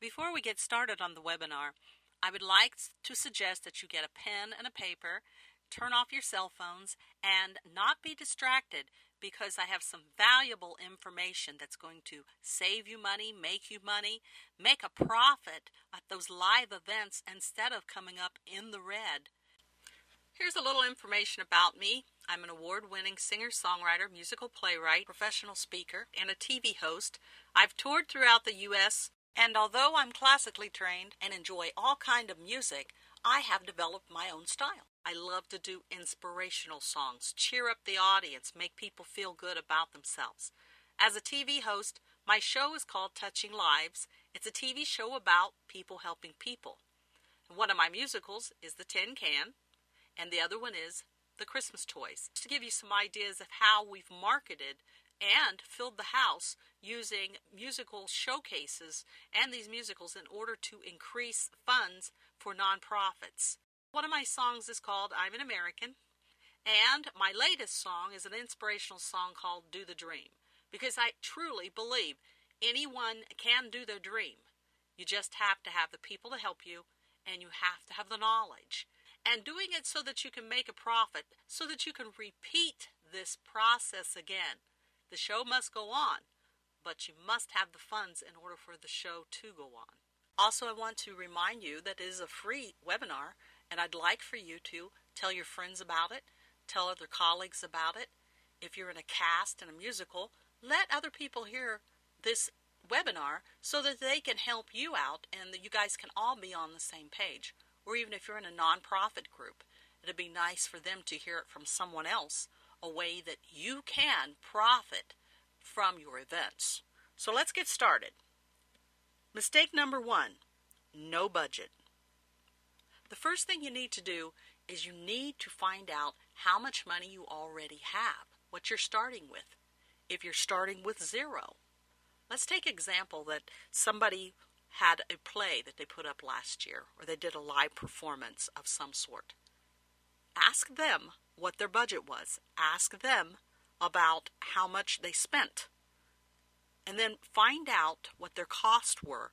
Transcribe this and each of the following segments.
Before we get started on the webinar, I would like to suggest that you get a pen and a paper, turn off your cell phones, and not be distracted because I have some valuable information that's going to save you money, make a profit at those live events instead of coming up in the red. Here's a little information about me. I'm an award-winning singer-songwriter, musical playwright, professional speaker, and a TV host. I've toured throughout the U.S., and although I'm classically trained and enjoy all kinds of music, I have developed my own style. I love to do inspirational songs, cheer up the audience, make people feel good about themselves. As a TV host, my show is called Touching Lives. It's a TV show about people helping people. One of my musicals is The Tin Can, and the other one is The Christmas Toys. Just to give you some ideas of how we've marketed and filled the house using musical showcases and these musicals in order to increase funds for nonprofits. One of my songs is called I'm an American, and my latest song is an inspirational song called Do the Dream, because I truly believe anyone can do their dream. You just have to have the people to help you, and you have to have the knowledge. And doing it so that you can make a profit, so that you can repeat this process again. The show must go on, but you must have the funds in order for the show to go on. Also, I want to remind you that it is a free webinar, and I'd like for you to tell your friends about it, tell other colleagues about it. If you're in a cast in a musical, let other people hear this webinar so that they can help you out and that you guys can all be on the same page. Or even if you're in a nonprofit group, it'd be nice for them to hear it from someone else, a way that you can profit from your events. So let's get started. Mistake number 1, no budget. The first thing you need to do is you need to find out how much money you already have, what you're starting with. If you're starting with 0, let's take an example that somebody had a play that they put up last year, or they did a live performance of some sort. Ask them what their budget was. Ask them about how much they spent. And then find out what their costs were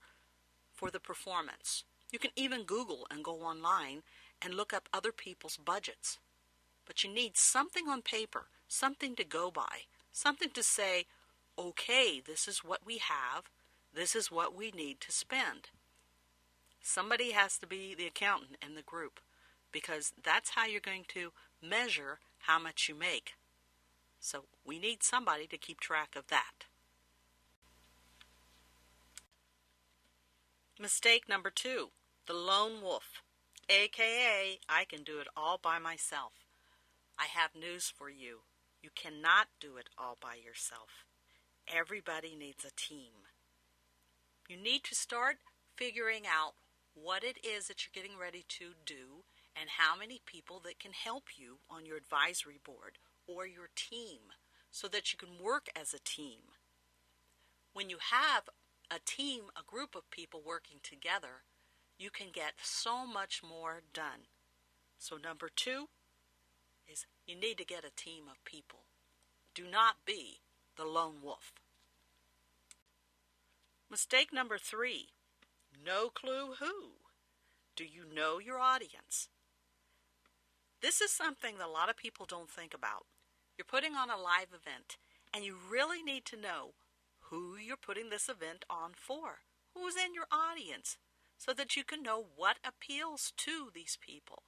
for the performance. You can even Google and go online and look up other people's budgets. But you need something on paper, something to go by, something to say, okay, this is what we have, this is what we need to spend. Somebody has to be the accountant in the group, because that's how you're going to measure how much you make. So we need somebody to keep track of that. Mistake number 2, the lone wolf, aka I can do it all by myself. I have news for you. You cannot do it all by yourself. Everybody needs a team. You need to start figuring out what it is that you're getting ready to do and how many people that can help you on your advisory board or your team so that you can work as a team. When you have a team, a group of people working together, you can get so much more done. So number 2 is you need to get a team of people. Do not be the lone wolf. Mistake number 3, no clue who. Do you know your audience? This is something that a lot of people don't think about. You're putting on a live event, and you really need to know who you're putting this event on for. Who's in your audience, so that you can know what appeals to these people.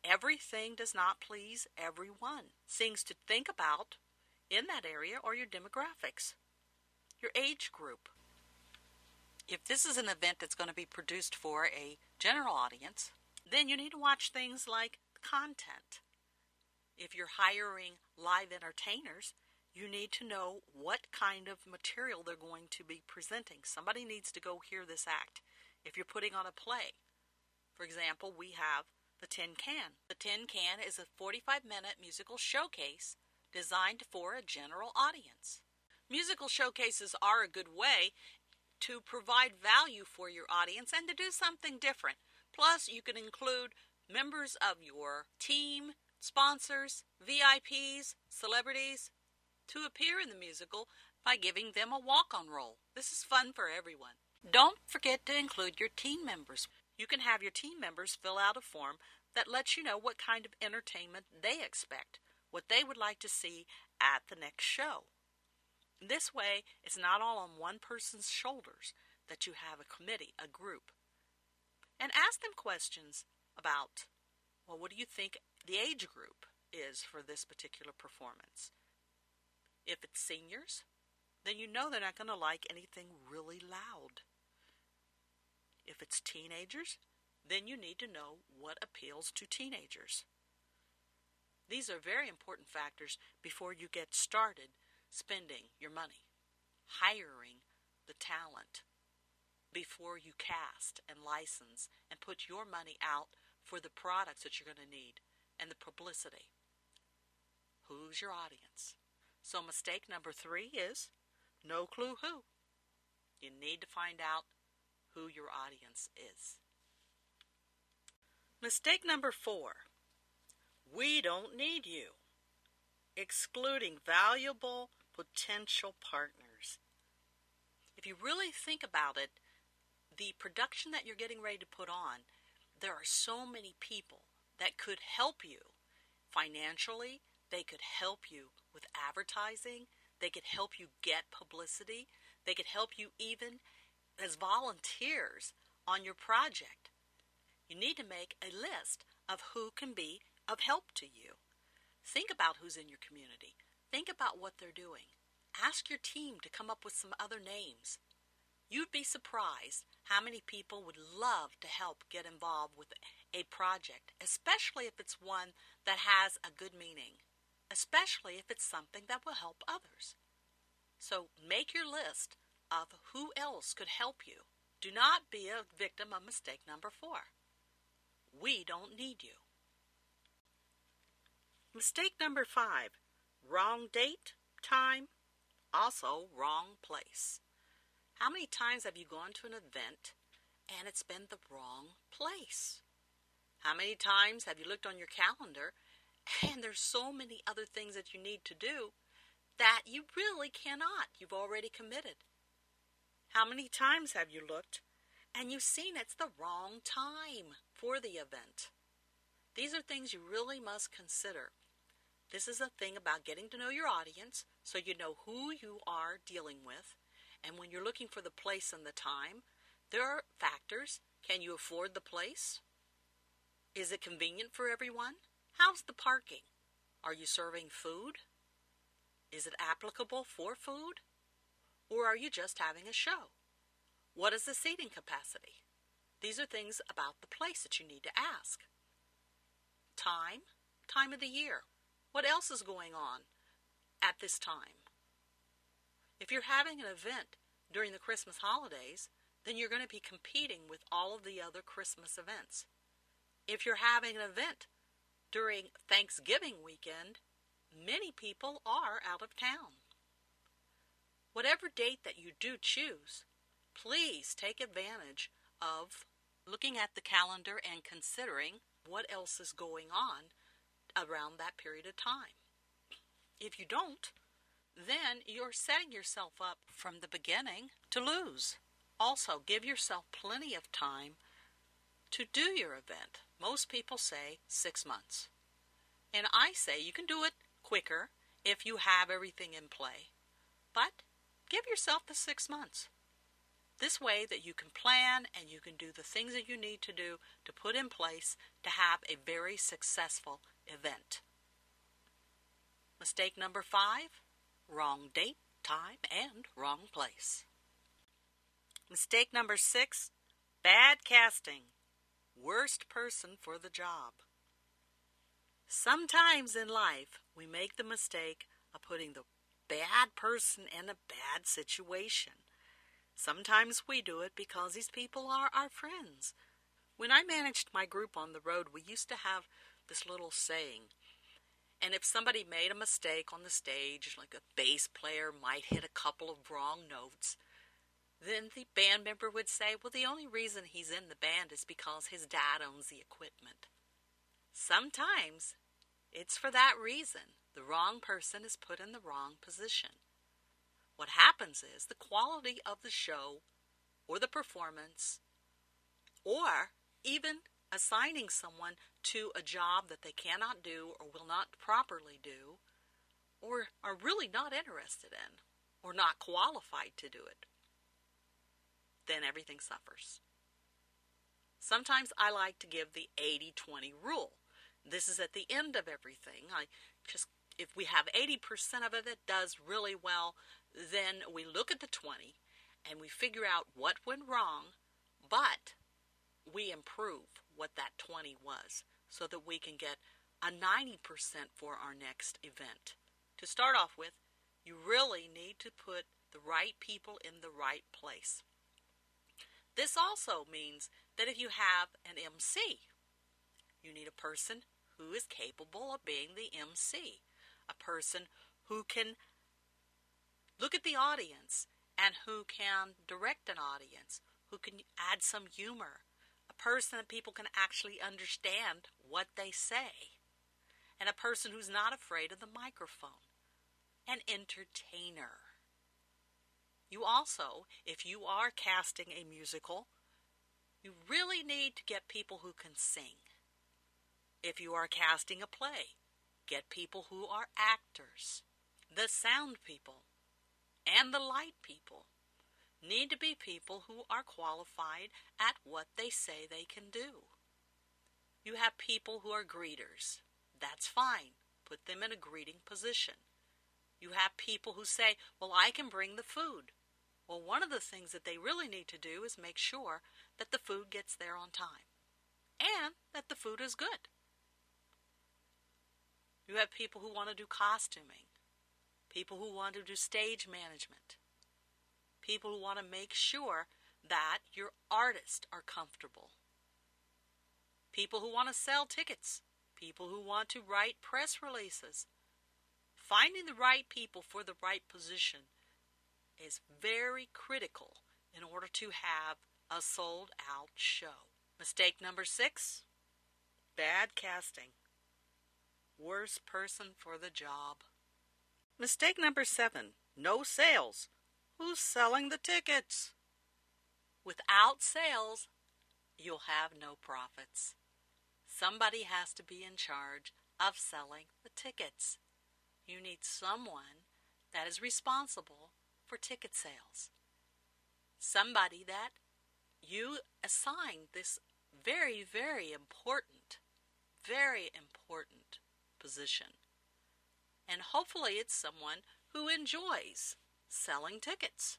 Everything does not please everyone. Things to think about in that area are your demographics, your age group. If this is an event that's going to be produced for a general audience, then you need to watch things like content. If you're hiring live entertainers, you need to know what kind of material they're going to be presenting. Somebody needs to go hear this act. If you're putting on a play, for example, we have The Tin Can. The Tin Can is a 45-minute musical showcase designed for a general audience. Musical showcases are a good way to provide value for your audience and to do something different. Plus, you can include members of your team, sponsors, VIPs, celebrities, to appear in the musical by giving them a walk-on role. This is fun for everyone. Don't forget to include your team members. You can have your team members fill out a form that lets you know what kind of entertainment they expect, what they would like to see at the next show. This way, it's not all on one person's shoulders that you have a committee, a group. And ask them questions about, well, what do you think the age group is for this particular performance? If it's seniors, then you know they're not going to like anything really loud. If it's teenagers, then you need to know what appeals to teenagers. These are very important factors before you get started spending your money, hiring the talent, before you cast and license and put your money out for the products that you're going to need and the publicity. Who's your audience? So mistake number 3 is no clue who. You need to find out who your audience is. Mistake number 4, we don't need you. Excluding valuable potential partners. If you really think about it, the production that you're getting ready to put on, there are so many people that could help you financially. They could help you with advertising. They could help you get publicity. They could help you even as volunteers on your project. You need to make a list of who can be of help to you. Think about who's in your community. Think about what they're doing. Ask your team to come up with some other names. You'd be surprised how many people would love to help get involved with a project, especially if it's one that has a good meaning, especially if it's something that will help others. So make your list of who else could help you. Do not be a victim of mistake number 4. We don't need you. Mistake number 5, wrong date, time, also wrong place. How many times have you gone to an event and it's been the wrong place? How many times have you looked on your calendar and there's so many other things that you need to do that you really cannot? You've already committed. How many times have you looked and you've seen it's the wrong time for the event? These are things you really must consider. This is a thing about getting to know your audience so you know who you are dealing with. And when you're looking for the place and the time, there are factors. Can you afford the place? Is it convenient for everyone? How's the parking? Are you serving food? Is it applicable for food? Or are you just having a show? What is the seating capacity? These are things about the place that you need to ask. Time of the year. What else is going on at this time? If you're having an event during the Christmas holidays, then you're going to be competing with all of the other Christmas events. If you're having an event during Thanksgiving weekend, many people are out of town. Whatever date that you do choose, please take advantage of looking at the calendar and considering what else is going on around that period of time. If you don't, then you're setting yourself up from the beginning to lose. Also, give yourself plenty of time to do your event. Most people say 6 months. And I say you can do it quicker if you have everything in play. But give yourself the 6 months. This way that you can plan and you can do the things that you need to do to put in place to have a very successful event. Mistake number 5, wrong date, time, and wrong place. Mistake number 6, bad casting. Worst person for the job. Sometimes in life, we make the mistake of putting the bad person in a bad situation. Sometimes we do it because these people are our friends. When I managed my group on the road, we used to have this little saying. And if somebody made a mistake on the stage, like a bass player might hit a couple of wrong notes, then the band member would say, well, the only reason he's in the band is because his dad owns the equipment. Sometimes it's for that reason. The wrong person is put in the wrong position. What happens is the quality of the show or the performance, or even assigning someone to a job that they cannot do or will not properly do, or are really not interested in, or not qualified to do it, then everything suffers. Sometimes I like to give the 80-20 rule. This is at the end of everything. If we have 80% of it that does really well, then we look at the 20 and we figure out what went wrong, but we improve what that 20 was so that we can get a 90% for our next event. To start off with, you really need to put the right people in the right place. This also means that if you have an MC, you need a person who is capable of being the MC, a person who can look at the audience and who can direct an audience, who can add some humor, a person that people can actually understand what they say, and a person who's not afraid of the microphone, an entertainer. You also, if you are casting a musical, you really need to get people who can sing. If you are casting a play, get people who are actors. The sound people and the light people need to be people who are qualified at what they say they can do. You have people who are greeters. That's fine. Put them in a greeting position. You have people who say, well, I can bring the food. Well, one of the things that they really need to do is make sure that the food gets there on time and that the food is good. You have people who want to do costuming, people who want to do stage management, people who want to make sure that your artists are comfortable, people who want to sell tickets, people who want to write press releases. Finding the right people for the right position is very critical in order to have a sold-out show. Mistake number 6, bad casting. Worst person for the job. Mistake number 7, no sales. Who's selling the tickets? Without sales, you'll have no profits. Somebody has to be in charge of selling the tickets. You need someone that is responsible for ticket sales. Somebody that you assign this very, very important position. And hopefully it's someone who enjoys selling tickets.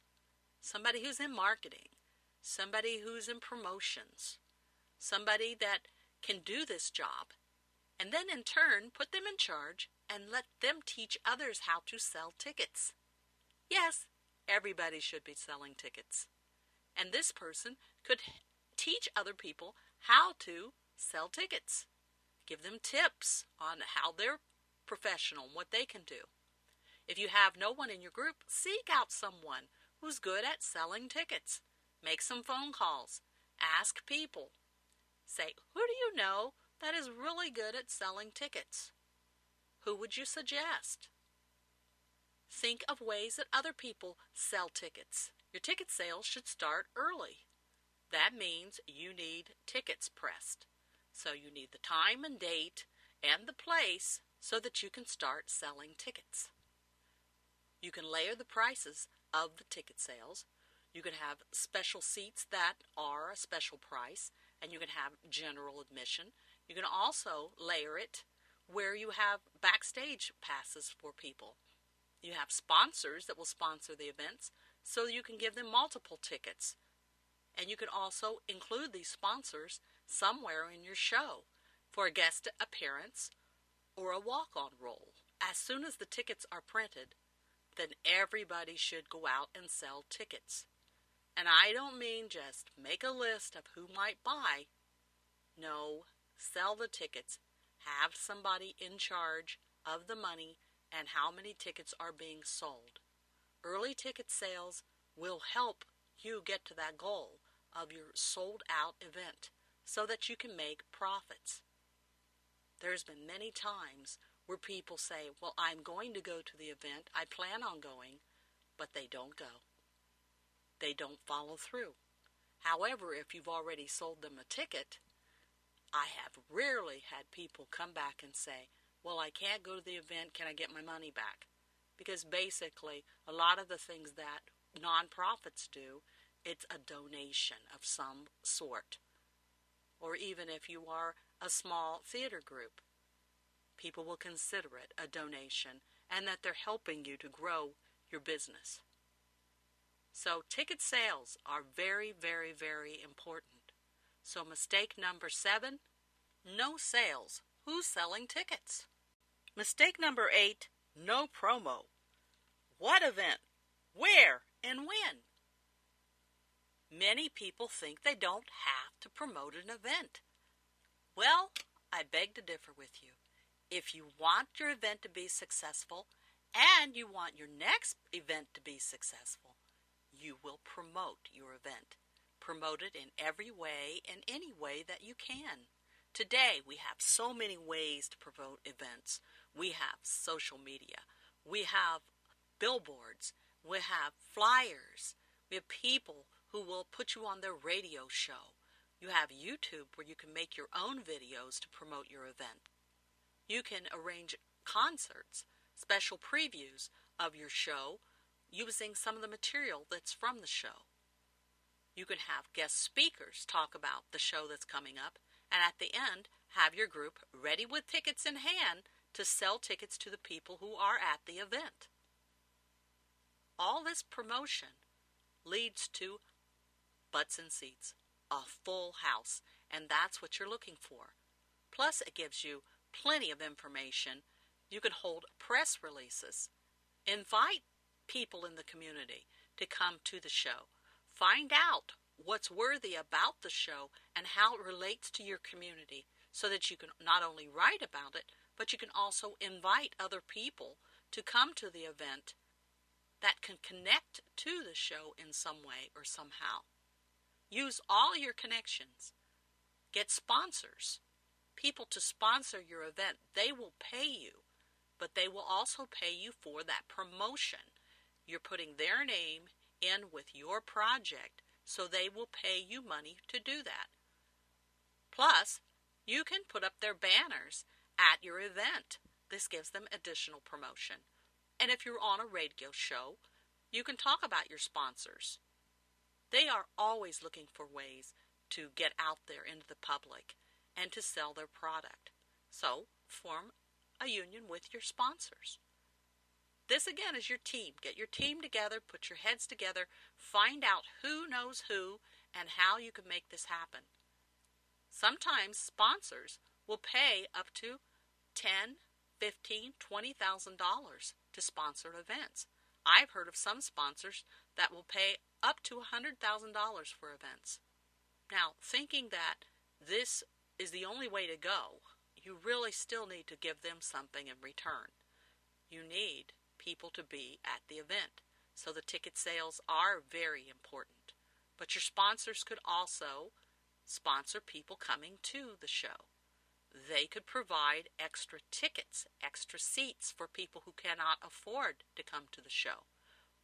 Somebody who's in marketing. Somebody who's in promotions. Somebody that can do this job. And then in turn put them in charge and let them teach others how to sell tickets. Yes, everybody should be selling tickets. And this person could teach other people how to sell tickets. Give them tips on how they're professional, what they can do. If you have no one in your group, seek out someone who's good at selling tickets. Make some phone calls. Ask people. Say, who do you know that is really good at selling tickets? Who would you suggest? Think of ways that other people sell tickets. Your ticket sales should start early. That means you need tickets pressed. So you need the time and date and the place so that you can start selling tickets. You can layer the prices of the ticket sales. You can have special seats that are a special price, and you can have general admission. You can also layer it where you have backstage passes for people. You have sponsors that will sponsor the events, so you can give them multiple tickets. And you can also include these sponsors somewhere in your show for a guest appearance or a walk-on role. As soon as the tickets are printed, then everybody should go out and sell tickets. And I don't mean just make a list of who might buy. No, sell the tickets. Have somebody in charge of the money and how many tickets are being sold. Early ticket sales will help you get to that goal of your sold-out event so that you can make profits. There's been many times where people say, well, I'm going to go to the event, I plan on going, but they don't go. They don't follow through. However, if you've already sold them a ticket, I have rarely had people come back and say, well, I can't go to the event, can I get my money back? Because basically, a lot of the things that nonprofits do, it's a donation of some sort. Or even if you are a small theater group, people will consider it a donation and that they're helping you to grow your business. So ticket sales are very, very, very important. So mistake number 7, no sales. Who's selling tickets? Mistake number 8, no promo. What event? Where? And when? Many people think they don't have to promote an event. Well, I beg to differ with you. If you want your event to be successful and you want your next event to be successful, you will promote your event. Promote it in every way and any way that you can. Today, we have so many ways to promote events. We have social media. We have billboards. We have flyers. We have people who will put you on their radio show. You have YouTube where you can make your own videos to promote your event. You can arrange concerts, special previews of your show using some of the material that's from the show. You can have guest speakers talk about the show that's coming up, and at the end, have your group ready with tickets in hand to sell tickets to the people who are at the event. All this promotion leads to butts and seats, a full house, and that's what you're looking for. Plus, it gives you plenty of information. You can hold press releases. Invite people in the community to come to the show. Find out what's worthy about the show and how it relates to your community so that you can not only write about it, but you can also invite other people to come to the event that can connect to the show in some way or somehow. Use all your connections. Get sponsors. People to sponsor your event. They will pay you, but they will also pay you for that promotion. You're putting their name in with your project, so they will pay you money to do that. Plus, you can put up their banners at your event. This gives them additional promotion. And if you're on a radio show, you can talk about your sponsors. They are always looking for ways to get out there into the public and to sell their product. So, form a union with your sponsors. This again is your team. Get your team together, put your heads together, find out who knows who and how you can make this happen. Sometimes sponsors will pay up to $10,000, $15,000, $20,000 to sponsor events. I've heard of some sponsors that will pay up to $100,000 for events. Now, thinking that this is the only way to go, you really still need to give them something in return. You need people to be at the event. So the ticket sales are very important. But your sponsors could also sponsor people coming to the show. They could provide extra tickets, extra seats for people who cannot afford to come to the show.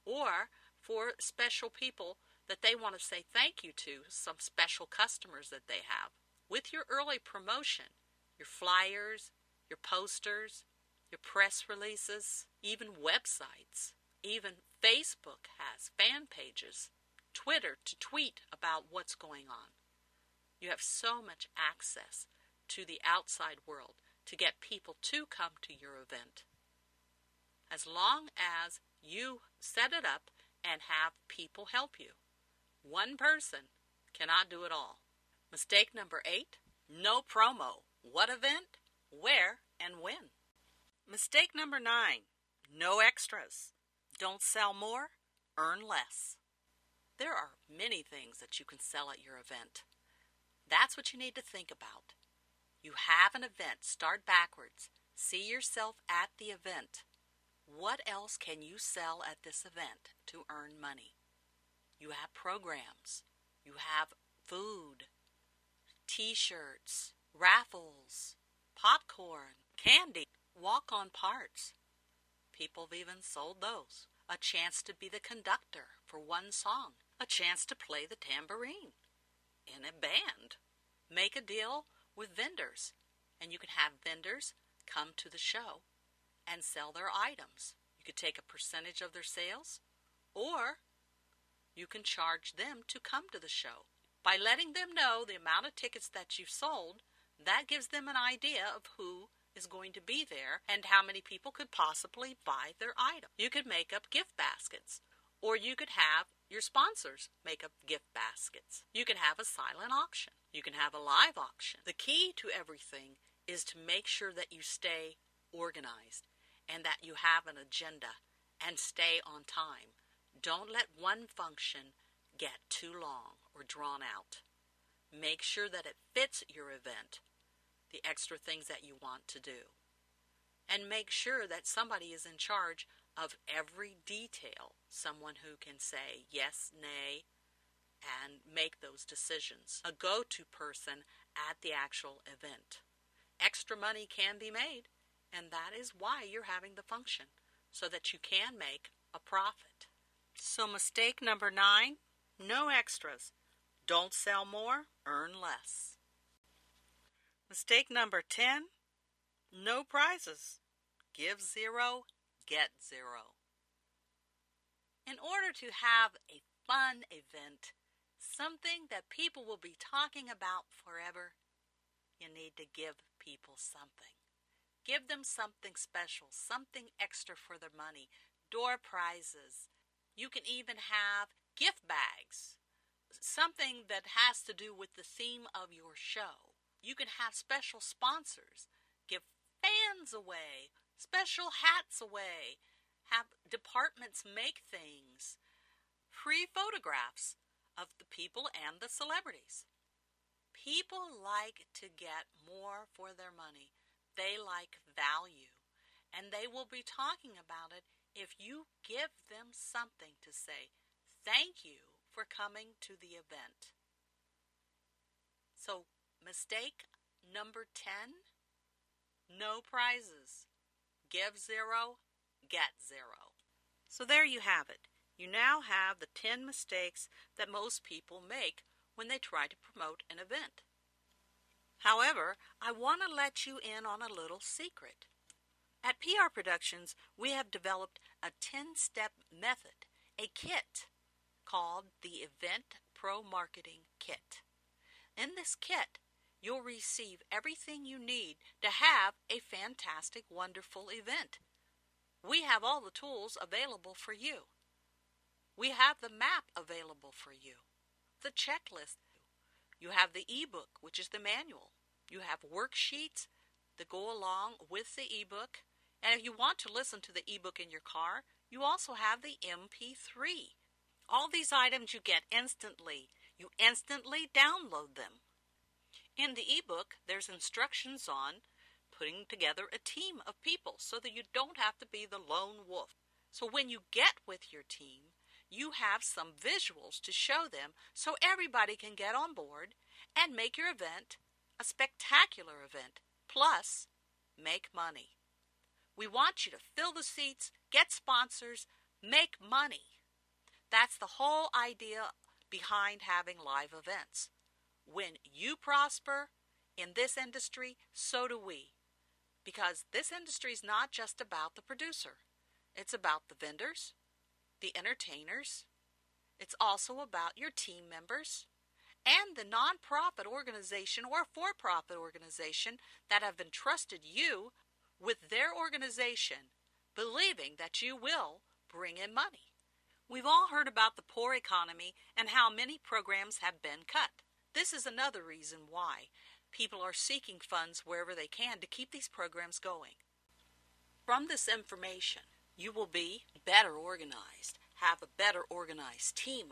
Or for special people that they want to say thank you to, some special customers that they have. With your early promotion, your flyers, your posters, your press releases, even websites, even Facebook has fan pages, Twitter to tweet about what's going on. You have so much access to the outside world to get people to come to your event. As long as you set it up and have people help you. One person cannot do it all. Mistake number 8, no promo. What event, where, and when? Mistake number 9, no extras. Don't sell more, earn less. There are many things that you can sell at your event. That's what you need to think about. You have an event, start backwards. See yourself at the event. What else can you sell at this event to earn money? You have programs. You have food, t-shirts, raffles, popcorn, candy, walk-on parts. People have even sold those. A chance to be the conductor for one song. A chance to play the tambourine. in a band. Make a deal with vendors, and you can have vendors come to the show and sell their items. You could take a percentage of their sales, or you can charge them to come to the show. By letting them know the amount of tickets that you've sold, that gives them an idea of who is going to be there and how many people could possibly buy their item. You could make up gift baskets, or you could have your sponsors make up gift baskets. You can have a silent auction. You can have a live auction. The key to everything is to make sure that you stay organized and that you have an agenda and stay on time. Don't let one function get too long or drawn out. Make sure that it fits your event, the extra things that you want to do. And make sure that somebody is in charge of every detail, someone who can say yes, nay, and make those decisions. A go-to person at the actual event. Extra money can be made, and that is why you're having the function, so that you can make a profit. So mistake number 9, no extras. Don't sell more, earn less. Mistake number 10, no prizes. Give 0, get 0. In order to have a fun event, something that people will be talking about forever, you need to give people something. Give them something special, something extra for their money, door prizes. You can even have gift bags, something that has to do with the theme of your show. You can have special sponsors, give fans away, special hats away, have departments make things, free photographs of the people and the celebrities. People like to get more for their money. They like value, and they will be talking about it if you give them something to say, thank you for coming to the event. So, mistake number 10, no prizes. Give 0, get 0. So there you have it. You now have the 10 mistakes that most people make when they try to promote an event. However, I want to let you in on a little secret. At PR Productions, we have developed a 10-step method, a kit, called the Event Pro Marketing Kit. In this kit, you'll receive everything you need to have a fantastic, wonderful event. We have all the tools available for you. We have the map available for you, the checklist. You have the ebook, which is the manual. You have worksheets that go along with the ebook. And if you want to listen to the ebook in your car, you also have the MP3. All these items you get instantly. You instantly download them. In the ebook, there's instructions on putting together a team of people so that you don't have to be the lone wolf. So when you get with your team, you have some visuals to show them so everybody can get on board and make your event a spectacular event, plus make money. We want you to fill the seats, get sponsors, make money. That's the whole idea behind having live events. When you prosper in this industry, so do we. Because this industry is not just about the producer. It's about the vendors, the entertainers. It's also about your team members and the nonprofit organization or for-profit organization that have entrusted you with their organization, believing that you will bring in money. We've all heard about the poor economy and how many programs have been cut. This is another reason why people are seeking funds wherever they can to keep these programs going. From this information, you will be better organized, have a better organized team,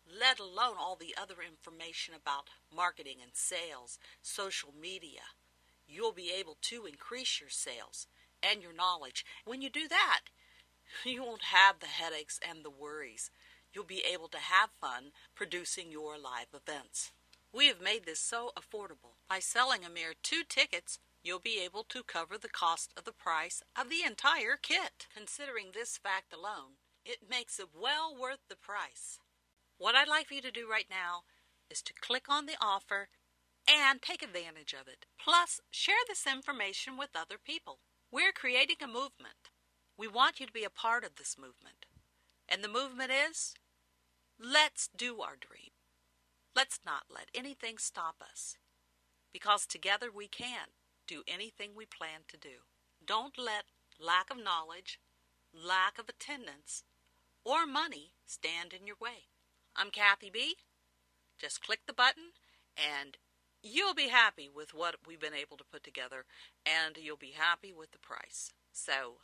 let alone all the other information about marketing and sales, social media. You'll be able to increase your sales and your knowledge. When you do that, you won't have the headaches and the worries. You'll be able to have fun producing your live events. We have made this so affordable. By selling a mere 2 tickets, you'll be able to cover the cost of the price of the entire kit. Considering this fact alone, it makes it well worth the price. What I'd like for you to do right now is to click on the offer and take advantage of it. Plus, share this information with other people. We're creating a movement. We want you to be a part of this movement. And the movement is, let's do our dream. Let's not let anything stop us, because together we can do anything we plan to do. Don't let lack of knowledge, lack of attendance, or money stand in your way. I'm Kathy B. Just click the button and you'll be happy with what we've been able to put together, and you'll be happy with the price. So,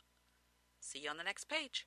see you on the next page.